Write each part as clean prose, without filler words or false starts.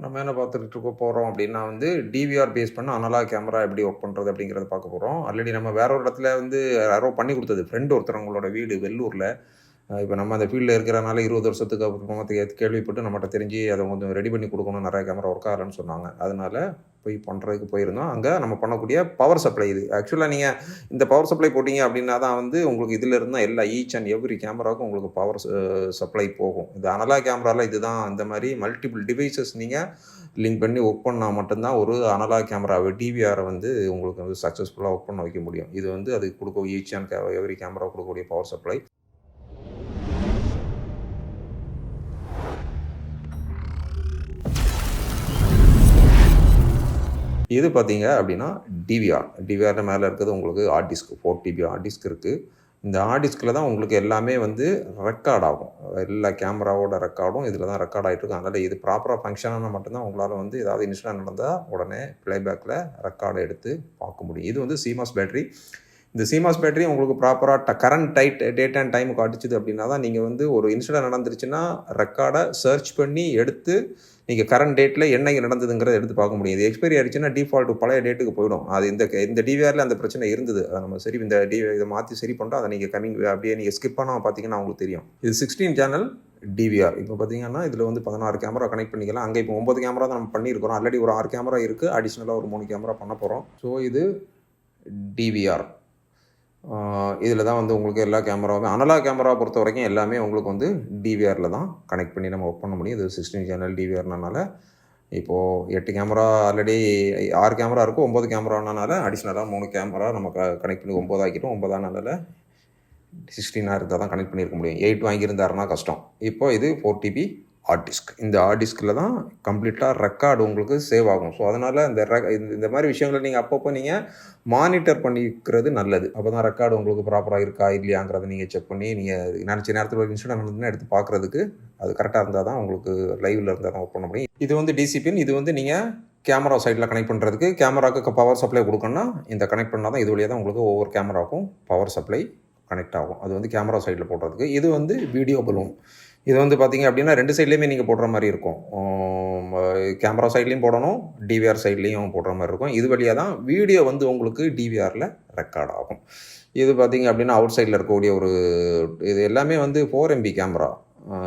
நம்ம என்ன பார்த்துட்டு போகிறோம் அப்படின்னா வந்து டிவிஆர் பேஸ் பண்ண அனலாக் கேமரா எப்படி ஒர்க் பண்ணுறது அப்படிங்கிறத பார்க்க போகிறோம். ஆல்ரெடி நம்ம வேற ஒரு இடத்துல வந்து யாரோ பண்ணி கொடுத்தது ஃப்ரெண்டு ஒருத்தவங்களோட வீடு வெள்ளூரில். இப்போ நம்ம அந்த ஃபீல்டில் இருக்கிறனால 20 வருஷத்துக்கு அப்புறமா கேள்விப்பட்டு நம்மகிட்ட தெரிஞ்சு அதை கொஞ்சம் ரெடி பண்ணி கொடுக்கணும், நிறைய கேமரா ஒர்க் ஆகலன்னு சொன்னாங்க. அதனால போய் பண்ணுறதுக்கு போயிருந்தோம். அங்கே நம்ம பண்ணக்கூடிய பவர் சப்ளை இது. ஆக்சுவலாக நீங்கள் இந்த பவர் சப்ளை போட்டிங்க அப்படின்னா தான் வந்து உங்களுக்கு இதில் இருந்தால் எல்லா ஈச் அண்ட் எவ்ரி கேமராவுக்கும் உங்களுக்கு பவர் சப்ளை போகும். இது அனலாக் கேமராவில் இதுதான். இந்த மாதிரி மல்டிபிள் டிவைசஸ் நீங்கள் லிங்க் பண்ணி ஒர்க் பண்ணால் மட்டும்தான் ஒரு அனலாக் கேமராவை டிவிஆரை வந்து உங்களுக்கு வந்து சக்ஸஸ்ஃபுல்லாக ஒர்க் பண்ண வைக்க முடியும். இது வந்து அது கொடுக்க ஈச் அண்ட் எவ்ரி கேமரா கொடுக்கக்கூடிய பவர் சப்ளை. இது பார்த்தீங்க அப்படின்னா டிவிஆர் மேலே இருக்கிறது உங்களுக்கு hard disk 4 TB hard disk இருக்குது. இந்த ஹார்ட் டிஸ்கில் தான் உங்களுக்கு எல்லாமே வந்து ரெக்கார்ட் ஆகும். எல்லா கேமராவோட ரெக்கார்டும் இதில் தான் ரெக்கார்ட் ஆகிட்டு இருக்கும். அதனால் இது ப்ராப்பராக ஃபங்க்ஷனான மட்டும்தான் உங்களால் வந்து ஏதாவது இன்சிடென்ட் நடந்தால் உடனே ப்ளேபேக்கில் ரெக்கார்டை எடுத்து பார்க்க முடியும். இது வந்து CMOS பேட்டரி. இந்த CMOS பேட்டரி உங்களுக்கு ப்ராப்பராக கரண்ட் டேட் அண்ட் டைமுக்கு அடிச்சுது அப்படின்னா தான் நீங்கள் வந்து ஒரு இன்சிடென்ட் நடந்துருச்சுன்னா ரெக்கார்டை சர்ச் பண்ணி எடுத்து நீங்கள் கரண்ட் டேட்டில் என்ன நடந்ததுங்கிறத எடுத்து பார்க்க முடியும். இது எக்ஸ்பைரி ஆகிடுச்சுன்னா டிஃபால்ட் பழைய டேட்டுக்கு போயிடும். அது இந்த டிவிஆரில் அந்த பிரச்சனை இருந்தது. அதை நம்ம சரி இதை மாற்றி சரி பண்ணுறோம். அதை நீங்கள் அப்படியே நீங்கள் ஸ்கிப் பண்ணாமல் பார்த்தீங்கன்னா உங்களுக்கு தெரியும். இது 16 சேனல் டிவிஆர். இப்போ பார்த்தீங்கன்னா இதில் வந்து 16 கேமரா கனெக்ட் பண்ணிக்கலாம். அங்கே இப்போ 9 கேமரா தான் நம்ம பண்ணியிருக்கிறோம். ஆல்ரெடி ஒரு 6 கேமரா இருக்குது. அடிஷ்னலாக ஒரு 3 கேமரா பண்ண போகிறோம். ஸோ இது டிவிஆர். இதில் தான் வந்து உங்களுக்கு எல்லா கேமராவும் அனலாக் கேமரா பொறுத்த வரைக்கும் எல்லாமே உங்களுக்கு வந்து டிவிஆரில் தான் கனெக்ட் பண்ணி நம்ம ஒர்க் பண்ண முடியும். இது 16 சேனல் டிவிஆர்னால இப்போது 8 கேமரா ஆல்ரெடி 6 கேமரா இருக்கும். 9 கேமரானால அடிஷ்னலாக 3 கேமரா நம்ம கனெக்ட் பண்ணி 9 ஆக்கிட்டோம். 9 16 இருந்தால் தான் கனெக்ட் பண்ணியிருக்க முடியும். 8 வாங்கியிருந்தாருன்னா கஷ்டம். இப்போ இது 4 TB ஹார்ட் டிஸ்க். இந்த ஹார்ட் டிஸ்கில் தான் கம்ப்ளீட்டாக ரெக்கார்டு உங்களுக்கு சேவ் ஆகும். ஸோ அதனால் இந்த மாதிரி விஷயங்களை நீங்கள் அப்பப்போ நீங்கள் மானிட்டர் பண்ணிக்கிறது நல்லது. அப்போ தான் ரெக்கார்டு உங்களுக்கு ப்ராப்பராக இருக்கா இல்லையாங்கிறத நீங்கள் செக் பண்ணி நீங்கள் நினச்ச நேரத்தில் ஒரு இன்சிடென்ட் நடந்துன்னா எடுத்து பார்க்குறதுக்கு அது கரெக்டாக இருந்தால் தான் உங்களுக்கு லைவில் இருந்தால் தான் ஒர்க் பண்ண முடியும். இது வந்து டிசிபின். இது வந்து நீங்கள் கேமரா சைடில் கனெக்ட் பண்ணுறதுக்கு கேமராவுக்கு பவர் சப்ளை கொடுக்கணும்னா இந்த கனெக்ட் பண்ணால் தான் இது வழியாக தான் உங்களுக்கு ஒவ்வொரு கேமராவுக்கும் பவர் சப்ளை கனெக்ட் ஆகும். அது வந்து கேமரா சைடில் போடுறதுக்கு. இது வந்து வீடியோ பலூன். இது வந்து பார்த்திங்க அப்படின்னா 2 சைட்லேயுமே நீங்கள் போடுற மாதிரி இருக்கும். கேமரா சைட்லேயும் போடணும், டிவிஆர் சைட்லேயும் போடுற மாதிரி இருக்கும். இது வழியாக தான் வீடியோ வந்து உங்களுக்கு டிவிஆரில் ரெக்கார்ட் ஆகும். இது பார்த்திங்க அப்படின்னா அவுட் சைடில் இருக்கக்கூடிய இது எல்லாமே வந்து 4 MB கேமரா.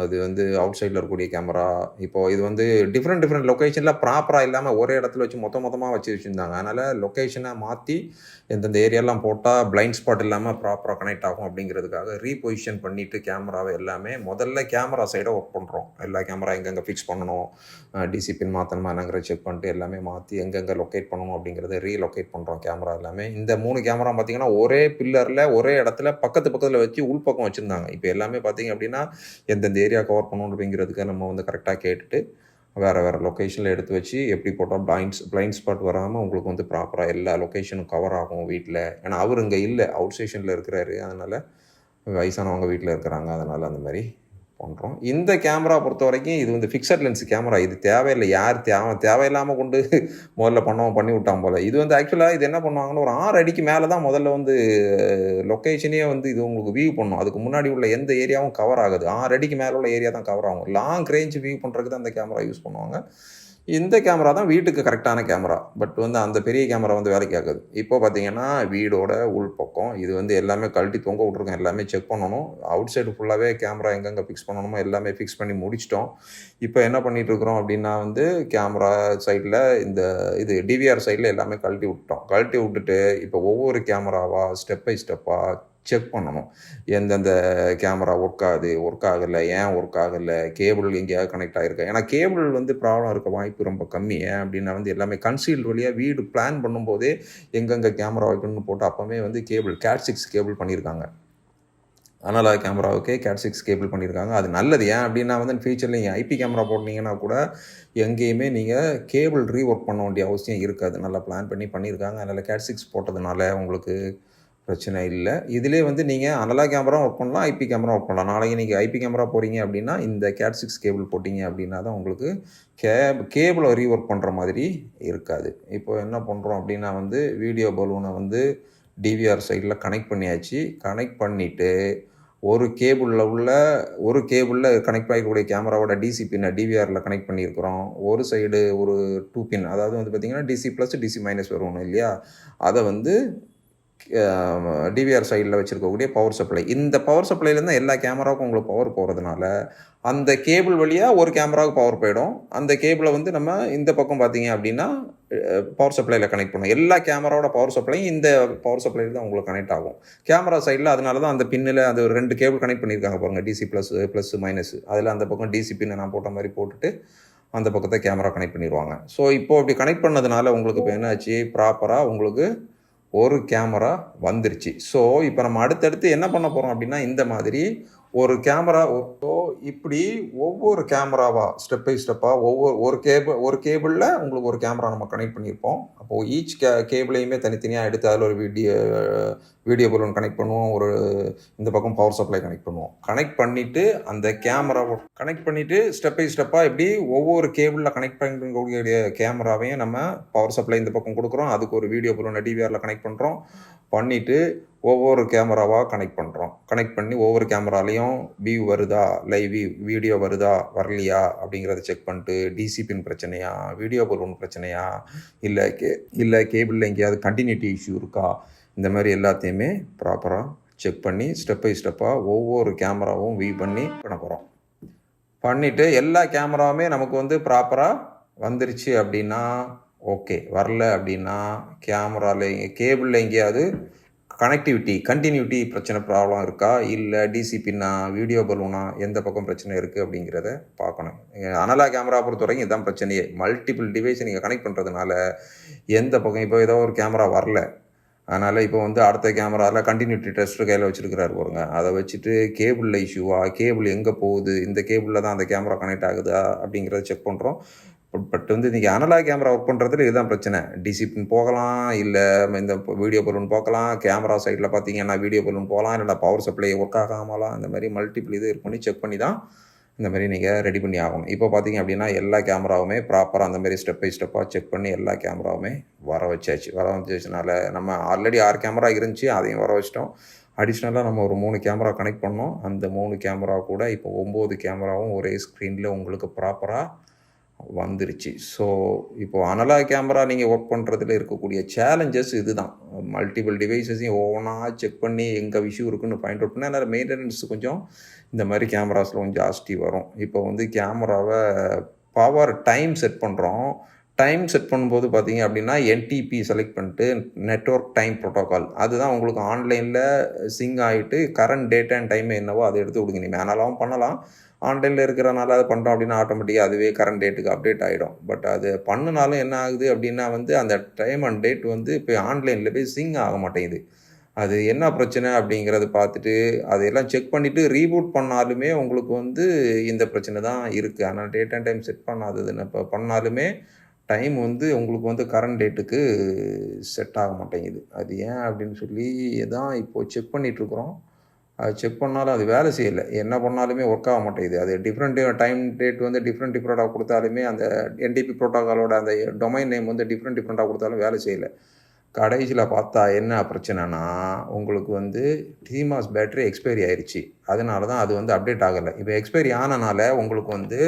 அது வந்து அவுட் சைடில் இருக்கக்கூடிய கேமரா. இப்போது இது வந்து டிஃப்ரெண்ட் லொக்கேஷனில் ப்ராப்பராக இல்லாமல் ஒரே இடத்துல வச்சு மொத்தமாக வச்சுருந்தாங்க. அதனால் லொக்கேஷனை மாற்றி எந்தெந்த ஏரியாலாம் போட்டால் பிளைண்ட் ஸ்பாட் இல்லாமல் ப்ராப்பராக கனெக்ட் ஆகும் அப்படிங்கிறதுக்காக ரீபொசிஷன் பண்ணிவிட்டு கேமராவை எல்லாமே முதல்ல கேமரா சைடை ஒர்க் பண்ணுறோம். எல்லா கேமரா எங்கெங்கே ஃபிக்ஸ் பண்ணணும், டிசிபின் மாற்றணுமா என்னங்கிற செக் பண்ணிட்டு எல்லாமே மாற்றி எங்கெங்கே லொக்கேட் பண்ணணும் அப்படிங்கிறத ரீலொக்கேட் பண்ணுறோம் கேமரா எல்லாமே. இந்த 3 கேமரா பார்த்திங்கன்னா ஒரே பில்லரில் ஒரே இடத்துல பக்கத்தில் வச்சு உள்பக்கம் வச்சுருந்தாங்க. இப்போ எல்லாமே பார்த்திங்க அப்படின்னா எந்தெந்த ஏரியா கவர் பண்ணணும் அப்படிங்கிறதுக்கு நம்ம வந்து கரெக்டாக கேட்டுட்டு வேறு லொக்கேஷனில் எடுத்து வச்சு எப்படி போட்டால் பிளைண்ட் ஸ்பாட் வராமல் உங்களுக்கு வந்து ப்ராப்பராக எல்லா லொக்கேஷனும் கவர் ஆகும் வீட்டில். ஏன்னா அவர் இங்கே இல்லை, அவுட் ஸ்டேஷனில் இருக்கிறாரு. அதனால் வயசானவங்க வீட்டில் இருக்கிறாங்க. அதனால் அந்த மாதிரி பண்ணுறோம். இந்த கேமரா பொறுத்த வரைக்கும் இது வந்து ஃபிக்ஸட் லென்ஸ் கேமரா. இது தேவையில்லை. யார் தேவையில்லாமல் கொண்டு முதல்ல பண்ணி விட்டான் போல். இது வந்து ஆக்சுவலாக இது என்ன பண்ணுவாங்கன்னா ஒரு 6 அடிக்கு மேலே தான் முதல்ல வந்து லொக்கேஷனே வந்து இது உங்களுக்கு வியூ பண்ணும். அதுக்கு முன்னாடி உள்ள எந்த ஏரியாவும் கவர் ஆகுது. 6 அடிக்கு மேலே உள்ள ஏரியா தான் கவர் ஆகும். லாங் ரேஞ்ச் வியூ பண்ணுறதுக்கு தான் அந்த கேமரா யூஸ் பண்ணுவாங்க. இந்த கேமரா தான் வீட்டுக்கு கரெக்டான கேமரா. பட் வந்து அந்த பெரிய கேமரா வந்து வேலைக்கு ஆகுது. இப்போ பார்த்தீங்கன்னா வீடோட உள்பக்கம் இது வந்து எல்லாமே கழட்டி தொங்க விட்ருக்கோம். எல்லாமே செக் பண்ணணும். அவுட் சைடு ஃபுல்லாகவே கேமரா எங்கெங்கே ஃபிக்ஸ் பண்ணணுமோ எல்லாமே ஃபிக்ஸ் பண்ணி முடிச்சிட்டோம். இப்போ என்ன பண்ணிகிட்டு இருக்கிறோம் அப்படின்னா வந்து கேமரா சைடில் இது டிவிஆர் சைடில் எல்லாமே கழட்டி விட்டுட்டு இப்போ ஒவ்வொரு கேமராவாக ஸ்டெப் பை ஸ்டெப்பாக செக் பண்ணணும். எந்தெந்த கேமரா ஒர்க் ஆகலை, ஏன் ஒர்க் ஆகலை, கேபிள் எங்கேயாவது கனெக்ட் ஆகிருக்கா. ஏன்னா கேபிள் வந்து ப்ராப்ளம் இருக்க வாய்ப்பு ரொம்ப கம்மி. ஏன் அப்படின்னா வந்து எல்லாமே கன்சீல்டு வழியாக வீடு பிளான் பண்ணும்போதே எங்கெங்கே கேமரா வைக்கணும்னு போட்டு அப்போவே வந்து Cat 6 கேபிள் பண்ணியிருக்காங்க. அனலாக் கேமராவுக்கே Cat 6 கேபிள் பண்ணியிருக்காங்க. அது நல்லது. ஏன் அப்படின்னா வந்து ஃபியூச்சரில் நீங்கள் ஐபி கேமரா போட்டிங்கன்னா கூட எங்கேயுமே நீங்கள் கேபிள் ரீஒர்க் பண்ண வேண்டிய அவசியம் இருக்காது. நல்லா பிளான் பண்ணியிருக்காங்க. அதனால் Cat 6 போட்டதுனால உங்களுக்கு பிரச்சனை இல்லை. இதிலே வந்து நீங்கள் அனலாக் கேமரா ஒர்க் பண்ணலாம், ஐபி கேமரா ஒர்க் பண்ணலாம். நாளைக்கு நீங்கள் ஐபி கேமரா போகிறீங்க அப்படின்னா இந்த Cat 6 கேபிள் போட்டிங்க அப்படின்னா தான் உங்களுக்கு கேபிளை ரீஒர்க் பண்ணுற மாதிரி இருக்காது. இப்போ என்ன பண்ணுறோம் அப்படின்னா வந்து வீடியோ பலூனை வந்து டிவிஆர் சைடில் கனெக்ட் பண்ணியாச்சு. கனெக்ட் பண்ணிவிட்டு ஒரு கேபிளில் கனெக்ட் ஆகிக்கூடிய கேமராவோட டிசி பின்னை டிவிஆரில் கனெக்ட் பண்ணியிருக்கிறோம். ஒரு சைடு ஒரு 2 பின், அதாவது வந்து பார்த்திங்கன்னா டிசி ப்ளஸ் டிசி மைனஸ் வரும் இல்லையா, அதை வந்து டிவிஆர் சைடில் வச்சுருக்கக்கூடிய பவர் சப்ளை. இந்த பவர் சப்ளைலேருந்து எல்லா கேமராவுக்கும் உங்களுக்கு பவர் போகிறதுனால அந்த கேபிள் வழியாக ஒரு கேமராவுக்கு பவர் போயிடும். அந்த கேபிளை வந்து நம்ம இந்த பக்கம் பார்த்தீங்க அப்படின்னா பவர் சப்ளையில் கனெக்ட் பண்ணுவோம். எல்லா கேமராவோட பவர் சப்ளையும் இந்த பவர் சப்ளையில் தான் உங்களுக்கு கனெக்ட் ஆகும். கேமரா சைடில் அதனால தான் அந்த பின்னில் அது 2 கேபிள் கனெக்ட் பண்ணியிருக்காங்க பாருங்கள், டிசி ப்ளஸ் மைனஸ். அதில் அந்த பக்கம் டிசி பின்னை நான் போட்ட மாதிரி போட்டுட்டு அந்த பக்கத்தை கேமரா கனெக்ட் பண்ணிடுவாங்க. ஸோ இப்போது அப்படி கனெக்ட் பண்ணதுனால உங்களுக்கு இப்போ என்னாச்சு, ப்ராப்பராக உங்களுக்கு ஒரு கேமரா வந்துருச்சு. ஸோ இப்போ நம்ம அடுத்தடுத்து என்ன பண்ண போகிறோம் அப்படின்னா, இந்த மாதிரி ஒரு கேமரா இப்படி ஒவ்வொரு கேமராவாக ஸ்டெப் பை ஸ்டெப்பாக ஒரு கேபிளில் உங்களுக்கு ஒரு கேமரா நம்ம கனெக்ட் பண்ணியிருப்போம். அப்போது ஈச் கேபிளையுமே தனித்தனியாக எடுத்து அதில் ஒரு வீடியோ பலூன் கனெக்ட் பண்ணுவோம், ஒரு இந்த பக்கம் பவர் சப்ளை கனெக்ட் பண்ணுவோம். கனெக்ட் பண்ணிவிட்டு அந்த கேமராவை கனெக்ட் பண்ணிவிட்டு ஸ்டெப் பை ஸ்டெப்பாக இப்படி ஒவ்வொரு கேபிளில் கனெக்ட் பண்ணக்கூடிய கேமராவையும் நம்ம பவர் சப்ளை இந்த பக்கம் கொடுக்குறோம், அதுக்கு ஒரு வீடியோ பலூனை டிவிஆரில் கனெக்ட் பண்ணுறோம். பண்ணிவிட்டு ஒவ்வொரு கேமராவாக கனெக்ட் பண்ணுறோம். கனெக்ட் பண்ணி ஒவ்வொரு கேமராலையும் வியூ வருதா, லைவ் வீடியோ வருதா வரலையா அப்படிங்கிறத செக் பண்ணிட்டு, டிசி பின் பிரச்சனையா, வீடியோ பலூன் பிரச்சனையா, இல்லை கேபிளில் எங்கேயாவது கண்டினியூட்டி இஷ்யூ இருக்கா, இந்த மாதிரி எல்லாத்தையுமே ப்ராப்பராக செக் பண்ணி ஸ்டெப் பை ஸ்டெப்பாக ஒவ்வொரு கேமராவும் வியூ பண்ணி பண்ண போகிறோம். பண்ணிவிட்டு எல்லா கேமராவுமே நமக்கு வந்து ப்ராப்பராக வந்துருச்சு அப்படின்னா ஓகே. வரல அப்படின்னா கேபிளில் எங்கேயாவது கண்டினியூட்டி பிரச்சனை ப்ராப்ளம் இருக்கா, இல்லை டிசி பின்னா, வீடியோ பலூனா, எந்த பக்கம் பிரச்சனை இருக்குது அப்படிங்கிறத பார்க்கணும். அனலாக் கேமரா பொறுத்த வரைக்கும் இதுதான் பிரச்சனையே. மல்டிபிள் டிவைஸை நீங்கள் கனெக்ட் பண்ணுறதுனால எந்த பக்கம் இப்போ ஏதோ ஒரு கேமரா வரல, அதனால் இப்போ வந்து அடுத்த கேமராவில் கண்டினியூட்டி டெஸ்ட்டு கையில் வச்சுருக்கிறாரு பாருங்க, அதை வச்சுட்டு கேபிளில் இஷ்யூவா, கேபிள் எங்கே போகுது, இந்த கேபிளில் தான் அந்த கேமரா கனெக்ட் ஆகுதா அப்படிங்கிறத செக் பண்ணுறோம். பட் வந்து இன்றைக்கி அனலாக் கேமரா ஒர்க் பண்ணுறதுல இதுதான் பிரச்சனை. டிசி பின் போகலாம், இல்லை இந்த வீடியோ பலூன் போகலாம், கேமரா சைடில் பார்த்தீங்கன்னா வீடியோ பலூன் போகலாம், இல்லைனா பவர் சப்ளை ஒர்க் ஆகாமலாம், இந்த மாதிரி மல்டிபிள் இது பண்ணி செக் பண்ணி தான் இந்த மாதிரி நீங்கள் ரெடி பண்ணி ஆகணும். இப்போ பார்த்தீங்க அப்படின்னா எல்லா கேமராவுமே ப்ராப்பராக அந்த மாதிரி ஸ்டெப் பை ஸ்டெப்பாக செக் பண்ணி எல்லா கேமராவுமே வர வச்சதுனால நம்ம ஆல்ரெடி 6 கேமரா இருந்துச்சு, அதையும் வர வச்சிட்டோம். அடிஷ்னலாக நம்ம ஒரு 3 கேமரா கனெக்ட் பண்ணோம். அந்த 3 கேமரா கூட இப்போ 9 கேமராவும் ஒரே ஸ்க்ரீனில் உங்களுக்கு ப்ராப்பராக வந்துருச்சு. ஸோ இப்போது அனலாக் கேமரா நீங்கள் ஒர்க் பண்ணுறதுல இருக்கக்கூடிய சேலஞ்சஸ் இது தான். மல்டிபிள் டிவைஸஸையும் ஒவ்வொன்றாக செக் பண்ணி எங்கே இஷ்யூ இருக்குன்னு பாயிண்ட் அவுட் பண்ணால் அதில் மெயின்டெனன்ஸ் கொஞ்சம் இந்த மாதிரி கேமராஸில் கொஞ்சம் ஜாஸ்தி வரும். இப்போ வந்து கேமராவை பவர் டைம் செட் பண்ணுறோம். டைம் செட் பண்ணும்போது பார்த்தீங்க அப்படின்னா என்டிபி செலக்ட் பண்ணிட்டு நெட்வொர்க் டைம் ப்ரோட்டோக்கால், அதுதான் உங்களுக்கு ஆன்லைனில் சிங்க் ஆகிட்டு கரண்ட் டேட் அண்ட் டைம் என்னவோ அதை எடுத்து கொடுங்க. நீங்கள் மேனாலும் பண்ணலாம், ஆன்லைனில் இருக்கிறனால அது பண்ணுறோம் அப்படின்னா ஆட்டோமேட்டிக்காக அதுவே கரண்ட் டேட்டுக்கு அப்டேட் ஆகிடும். பட் அது பண்ணினாலும் என்ன ஆகுது அப்படின்னா வந்து அந்த டைம் அண்ட் டேட் வந்து இப்போ ஆன்லைனில் போய் சிங்க் ஆக மாட்டேங்குது. அது என்ன பிரச்சனை அப்படிங்கிறத பார்த்துட்டு அதையெல்லாம் செக் பண்ணிவிட்டு ரீபூட் பண்ணாலுமே உங்களுக்கு வந்து இந்த பிரச்சனை தான் இருக்குது. ஆனால் டேட் அண்ட் டைம் செட் பண்ணாததுன்னு இப்போ பண்ணாலுமே டைம் வந்து உங்களுக்கு வந்து கரண்ட் டேட்டுக்கு செட் ஆக மாட்டேங்குது. அது ஏன் அப்படின்னு சொல்லி தான் இப்போது செக் பண்ணிகிட்ருக்குறோம். அது செக் பண்ணாலும் அது வேலை செய்யலை, என்ன பண்ணாலுமே ஒர்க் ஆக மாட்டேங்குது. அது டிஃப்ரெண்ட் டைம் டேட் வந்து டிஃப்ரெண்ட்டாக கொடுத்தாலுமே அந்த என்டிபி ப்ரோட்டோக்காலோட அந்த டொமைன் நேம் வந்து டிஃப்ரெண்ட்டாக கொடுத்தாலும் வேலை செய்யலை. கடைசியில் பார்த்தா என்ன பிரச்சனைனா உங்களுக்கு வந்து சிமாஸ் பேட்டரி எக்ஸ்பைரி ஆயிடுச்சு. அதனால தான் அது வந்து அப்டேட் ஆகலை. இப்போ எக்ஸ்பைரி ஆனனால உங்களுக்கு வந்து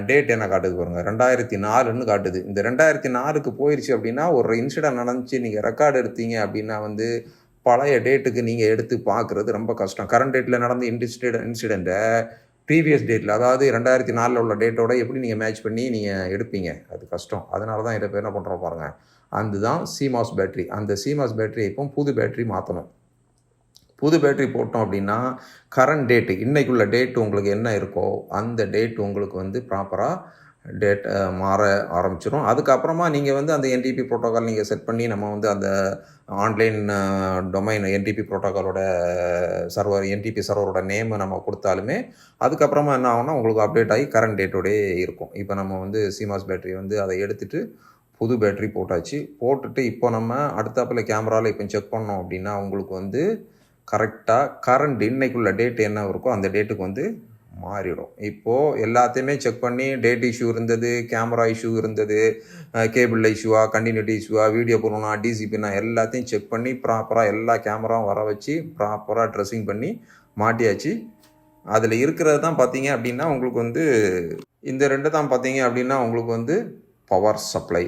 டேட் என்ன காட்டுது பாருங்கள், 2004ன்னு காட்டுது. இந்த 2004க்கு போயிடுச்சு அப்படின்னா ஒரு இன்சிடென்ட் நடந்துச்சு, நீங்கள் ரெக்கார்டு எடுத்தீங்க அப்படின்னா வந்து பழைய டேட்டுக்கு நீங்கள் எடுத்து பார்க்குறது ரொம்ப கஷ்டம். கரண்ட் டேட்டில் நடந்த இன்சிடெண்ட்டை ப்ரீவியஸ் டேட்டில், அதாவது 2004 உள்ள டேட்டோட எப்படி நீங்கள் மேட்ச் பண்ணி நீங்கள் எடுப்பீங்க, அது கஷ்டம். அதனால தான் இதை என்ன பண்ணுறோம் பாருங்கள், அதுதான் சிமாஸ் பேட்டரி. அந்த சிமாஸ் பேட்டரி இப்போ புது பேட்டரி மாற்றணும். புது பேட்டரி போட்டோம் அப்படின்னா கரண்ட் டேட்டு, இன்றைக்குள்ள டேட்டு உங்களுக்கு என்ன இருக்கோ அந்த டேட் உங்களுக்கு வந்து ப்ராப்பராக டேட் மாற ஆரம்பிச்சிடும். அதுக்கப்புறமா நீங்கள் வந்து அந்த என்டிபி ப்ரோட்டோக்கால் நீங்கள் செட் பண்ணி நம்ம வந்து அந்த ஆன்லைன் டொமைன் என்டிபி ப்ரோட்டோக்காலோட என்டிபி சர்வரோட நேமை நம்ம கொடுத்தாலுமே அதுக்கப்புறமா என்ன ஆகும்னா உங்களுக்கு அப்டேட் ஆகி கரண்ட் டேட்டோடே இருக்கும். இப்போ நம்ம வந்து சிமாஸ் பேட்டரி வந்து அதை எடுத்துகிட்டு புது பேட்டரி போட்டாச்சு. போட்டுட்டு இப்போ நம்ம அடுத்தாப்பில் கேமராவில் இப்போ செக் பண்ணோம் அப்படின்னா உங்களுக்கு வந்து கரெக்டாக கரண்ட் இன்னைக்குள்ள டேட் என்ன இருக்கோ அந்த டேட்டுக்கு வந்து மாறிடும். இப்போது எல்லாத்தையுமே செக் பண்ணி டேட் இஷ்யூ இருந்தது, கேமரா இஷ்யூ இருந்தது, கேபிள் இஷ்யூவா, கண்டினியூட்டி இஷ்யூவா, வீடியோ போடணும்னா, டிசிபினா எல்லாத்தையும் செக் பண்ணி ப்ராப்பராக எல்லா கேமராவும் வர வச்சு ப்ராப்பராக ட்ரெஸ்ஸிங் பண்ணி மாட்டியாச்சு. அதில் இருக்கிறது தான் பார்த்தீங்க அப்படின்னா உங்களுக்கு வந்து இந்த 2 தான் பார்த்தீங்க அப்படின்னா உங்களுக்கு வந்து பவர் சப்ளை.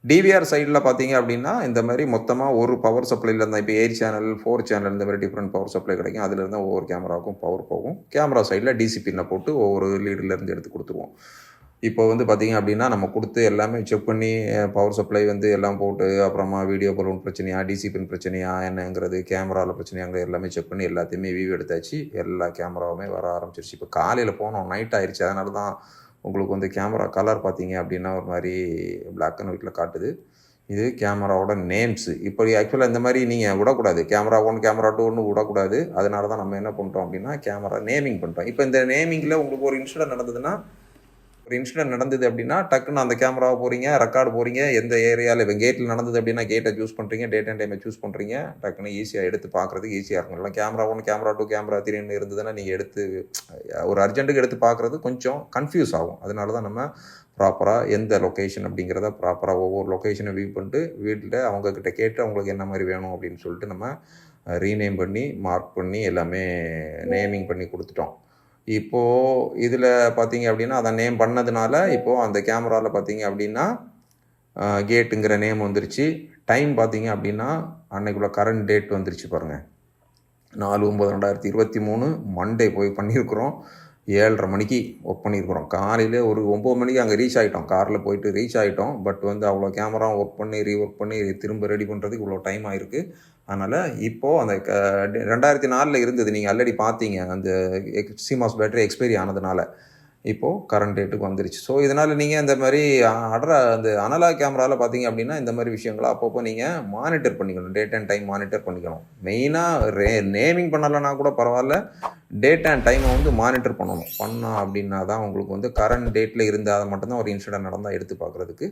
டிவிஆர் சைடில் பார்த்தீங்க அப்படின்னா இந்த மாதிரி மொத்தமாக ஒரு பவர் சப்ளையில் இருந்தால் இப்போ 8 சேனல் 4 சேனல் இந்த மாதிரி டிஃப்ரெண்ட் பவர் சப்ளை கிடைக்கும். அதில் இருந்தால் ஒவ்வொரு கேமராவுக்கும் பவர் போகும். கேமரா சைடில் டிசி பின்னை போட்டு ஒவ்வொரு லீடுலேருந்து எடுத்து கொடுத்துருவோம். இப்போ வந்து பார்த்திங்க அப்படின்னா நம்ம கொடுத்து எல்லாமே செக் பண்ணி பவர் சப்ளை வந்து எல்லாம் போட்டு அப்புறமா வீடியோ பலூன் பிரச்சனையா, டிசி பின் பிரச்சனையா என்னங்கிறது, கேமராவில் பிரச்சனையாங்கிறது எல்லாமே செக் பண்ணி எல்லாத்தையுமே வியூ எடுத்தாச்சு. எல்லா கேமராவுமே வர ஆரம்பிச்சிருச்சு. இப்போ காலையில் போனோம், நைட் ஆயிடுச்சு. அதனால தான் உங்களுக்கு வந்து கேமரா கலர் பார்த்தீங்க அப்படின்னா ஒரு மாதிரி பிளாக் அண்ட் ஒயிட்டில் காட்டுது. இது கேமராவோட நேம்ஸு. இப்போ ஆக்சுவலாக இந்த மாதிரி நீங்கள் விடக்கூடாது. கேமரா 1 கேமரா 2 விடக்கூடாது. அதனால தான் நம்ம என்ன பண்ணிட்டோம் அப்படின்னா கேமரா நேமிங் பண்ணிட்டோம். இப்போ இந்த நேமிங்கில் உங்களுக்கு ஒரு இன்சிடென்ட் நடந்ததுன்னா நடந்தது அப்படின்னா டக்குன்னு அந்த கேமராவை போகிறீங்க, ரெக்கார்டு போகிறீங்க, எந்த ஏரியாவில் இப்போ கேட்டில் நடந்தது அப்படின்னா கேட்டை சூஸ் பண்ணுறீங்க, டேட் அண்ட் டைமை சூஸ் பண்ணுறீங்க, டக்குன்னு ஈஸியாக எடுத்து பார்க்குறதுக்கு ஈஸியாக இருக்கும். இல்லை கேமரா 1 கேமரா 2 கேமரா 3 இருந்ததுன்னா நீங்கள் எடுத்து ஒரு அர்ஜென்ட்டுக்கு எடுத்து பார்க்குறது கொஞ்சம் கன்ஃபியூஸ் ஆகும். அதனால தான் நம்ம ப்ராப்பராக எந்த லொக்கேஷன் அப்படிங்கிறத ப்ராப்பராக ஒவ்வொரு லொக்கேஷனை வியூ பண்ணிட்டு வீட்டில் அவங்கக்கிட்ட கேட்டு அவங்களுக்கு என்ன மாதிரி வேணும் அப்படின்னு சொல்லிட்டு நம்ம ரீநேம் பண்ணி மார்க் பண்ணி எல்லாமே நேமிங் பண்ணி கொடுத்துட்டோம். இப்போது இதில் பார்த்தீங்க அப்படின்னா அதை நேம் பண்ணதுனால இப்போது அந்த கேமராவில் பார்த்தீங்க அப்படின்னா கேட்டுங்கிற நேம் வந்துருச்சு. டைம் பார்த்தீங்க அப்படின்னா அன்னைக்குள்ள கரண்ட் டேட் வந்துருச்சு பாருங்கள். 4/9/2023 மண்டே போய் பண்ணியிருக்கிறோம். 7:30 மணிக்கு ஒர்க் பண்ணியிருக்கிறோம். காலையில் ஒரு 9 மணிக்கு அங்கே ரீச் ஆகிட்டோம். காரில் போயிட்டு ரீச் ஆகிட்டோம். பட் வந்து அவ்வளோ கேமரா ஒர்க் பண்ணி ரீஒர்க் பண்ணி திரும்ப ரெடி பண்ணுறதுக்கு இவ்வளோ டைம் ஆகிருக்கு. அதனால் இப்போது அந்த 2004 இருந்தது, நீங்கள் ஆல்ரெடி பார்த்தீங்க. அந்த சிமாஸ் பேட்டரி எக்ஸ்பைரி ஆனதுனால இப்போது கரண்ட் டேட்டுக்கு வந்துருச்சு. ஸோ இதனால் நீங்கள் இந்த மாதிரி அந்த அனலாக் கேமராவில் பார்த்தீங்க அப்படின்னா இந்த மாதிரி விஷயங்களை அப்பப்போ நீங்கள் மானிட்டர் பண்ணிக்கணும். டேட் அண்ட் டைம் மானிட்டர் பண்ணிக்கணும். மெயினாக நேமிங் பண்ணலைன்னா கூட பரவாயில்ல, டேட் அண்ட் டைமை வந்து மானிட்டர் பண்ணோம் அப்படின்னா தான் உங்களுக்கு வந்து கரண்ட் டேட்டில் இருந்தால் மட்டும்தான் ஒரு இன்சிடென்ட் நடந்தால் எடுத்து பார்க்குறதுக்கு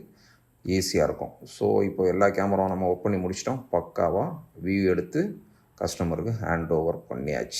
ஈஸியாக இருக்கும். ஸோ இப்போ எல்லா கேமராவும் நம்ம ஒர்க் பண்ணி முடிச்சிட்டோம். பக்காவாக வியூ எடுத்து கஸ்டமருக்கு ஹேண்ட் ஓவர் பண்ணியாச்சு.